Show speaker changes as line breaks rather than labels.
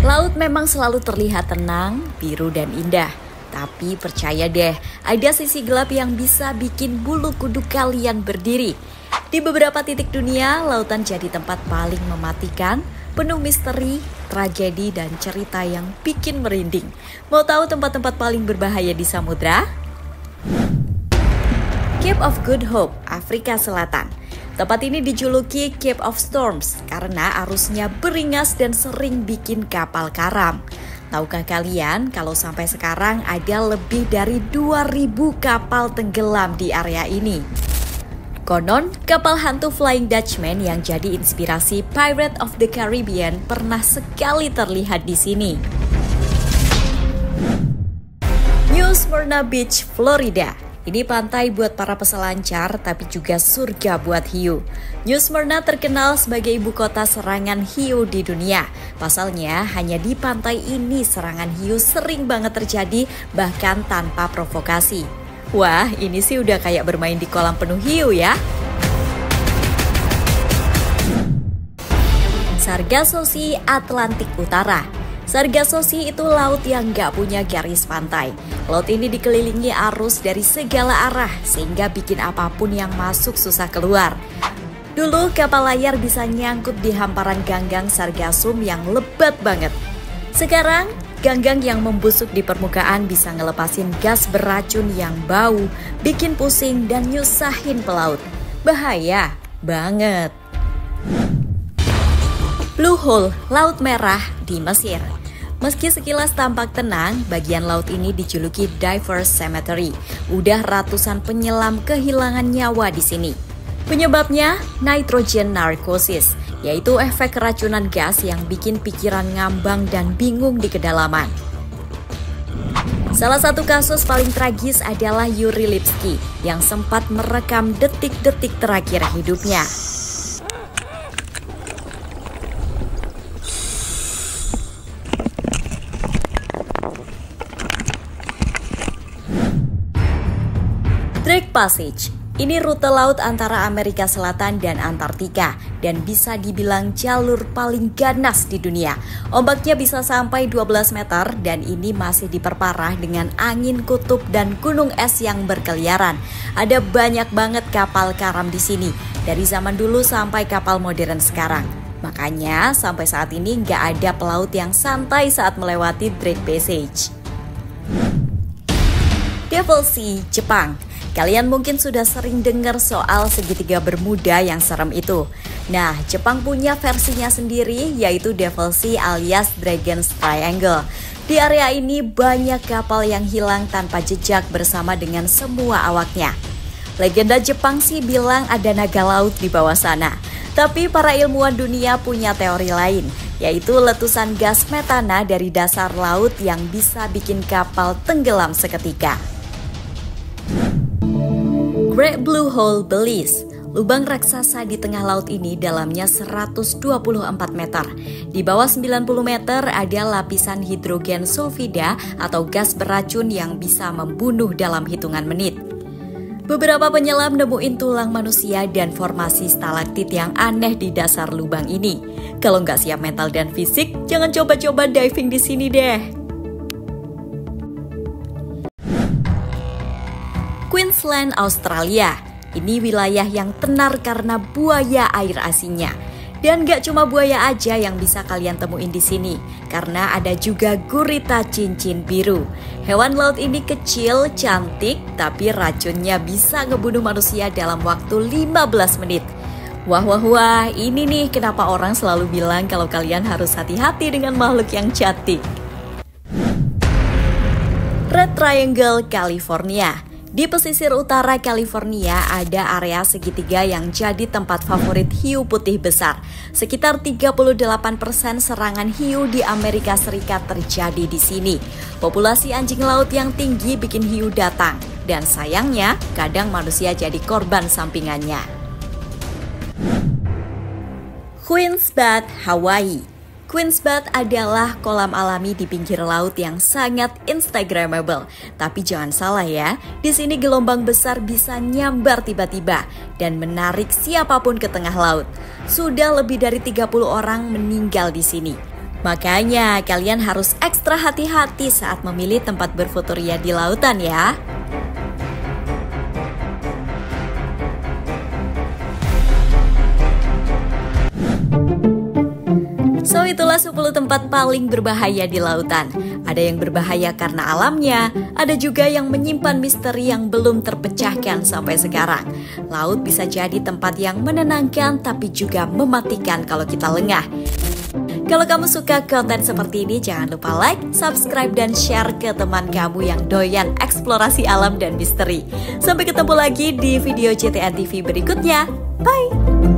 Laut memang selalu terlihat tenang, biru dan indah. Tapi percaya deh, ada sisi gelap yang bisa bikin bulu kuduk kalian berdiri. Di beberapa titik dunia, lautan jadi tempat paling mematikan, penuh misteri, tragedi, dan cerita yang bikin merinding. Mau tahu tempat-tempat paling berbahaya di samudra? Cape of Good Hope, Afrika Selatan. Tempat ini dijuluki Cape of Storms karena arusnya beringas dan sering bikin kapal karam. Tahukah kalian kalau sampai sekarang ada lebih dari 2.000 kapal tenggelam di area ini? Konon, kapal hantu Flying Dutchman yang jadi inspirasi Pirate of the Caribbean pernah sekali terlihat di sini. New Smyrna Beach, Florida. Ini pantai buat para peselancar, tapi juga surga buat hiu. New Smyrna terkenal sebagai ibu kota serangan hiu di dunia. Pasalnya, hanya di pantai ini serangan hiu sering banget terjadi, bahkan tanpa provokasi. Wah, ini sih udah kayak bermain di kolam penuh hiu ya. Sargasso Sea, Atlantik Utara. Sargasso Sea itu laut yang gak punya garis pantai. Laut ini dikelilingi arus dari segala arah sehingga bikin apapun yang masuk susah keluar. Dulu kapal layar bisa nyangkut di hamparan ganggang sargassum yang lebat banget. Sekarang ganggang yang membusuk di permukaan bisa ngelepasin gas beracun yang bau, bikin pusing dan nyusahin pelaut. Bahaya banget. Blue Hole, Laut Merah di Mesir. Meski sekilas tampak tenang, bagian laut ini dijuluki Divers Cemetery. Udah ratusan penyelam kehilangan nyawa di sini. Penyebabnya nitrogen narcosis, yaitu efek keracunan gas yang bikin pikiran ngambang dan bingung di kedalaman. Salah satu kasus paling tragis adalah Yuri Lipski yang sempat merekam detik-detik terakhir hidupnya. Drake Passage, ini rute laut antara Amerika Selatan dan Antartika dan bisa dibilang jalur paling ganas di dunia. Ombaknya bisa sampai 12 meter dan ini masih diperparah dengan angin kutub dan gunung es yang berkeliaran. Ada banyak banget kapal karam di sini, dari zaman dulu sampai kapal modern sekarang. Makanya sampai saat ini nggak ada pelaut yang santai saat melewati Drake Passage. Devil Sea, Jepang. Kalian mungkin sudah sering dengar soal segitiga Bermuda yang serem itu. Nah, Jepang punya versinya sendiri yaitu Devil Sea alias Dragon's Triangle. Di area ini banyak kapal yang hilang tanpa jejak bersama dengan semua awaknya. Legenda Jepang sih bilang ada naga laut di bawah sana. Tapi para ilmuwan dunia punya teori lain, yaitu letusan gas metana dari dasar laut yang bisa bikin kapal tenggelam seketika. Great Blue Hole, Belize. Lubang raksasa di tengah laut ini dalamnya 124 meter. Di bawah 90 meter ada lapisan hidrogen sulfida atau gas beracun yang bisa membunuh dalam hitungan menit. Beberapa penyelam nemuin tulang manusia dan formasi stalaktit yang aneh di dasar lubang ini. Kalau nggak siap mental dan fisik, jangan coba-coba diving di sini deh. Queensland, Australia. Ini wilayah yang tenar karena buaya air asinnya. Dan gak cuma buaya aja yang bisa kalian temuin di sini, karena ada juga gurita cincin biru. Hewan laut ini kecil, cantik, tapi racunnya bisa ngebunuh manusia dalam waktu 15 menit. Wah, ini nih kenapa orang selalu bilang kalau kalian harus hati-hati dengan makhluk yang cantik. Red Triangle, California. Di pesisir utara California ada area segitiga yang jadi tempat favorit hiu putih besar. Sekitar 38% serangan hiu di Amerika Serikat terjadi di sini. Populasi anjing laut yang tinggi bikin hiu datang. Dan sayangnya, kadang manusia jadi korban sampingannya. Queen's Bath, Hawaii. Queen's Bath adalah kolam alami di pinggir laut yang sangat instagramable. Tapi jangan salah ya, di sini gelombang besar bisa nyambar tiba-tiba dan menarik siapapun ke tengah laut. Sudah lebih dari 30 orang meninggal di sini. Makanya kalian harus ekstra hati-hati saat memilih tempat berfotoria di lautan ya. So, itulah 10 tempat paling berbahaya di lautan. Ada yang berbahaya karena alamnya, ada juga yang menyimpan misteri yang belum terpecahkan sampai sekarang. Laut bisa jadi tempat yang menenangkan tapi juga mematikan kalau kita lengah. Kalau kamu suka konten seperti ini, jangan lupa like, subscribe, dan share ke teman kamu yang doyan eksplorasi alam dan misteri. Sampai ketemu lagi di video CTN TV berikutnya. Bye!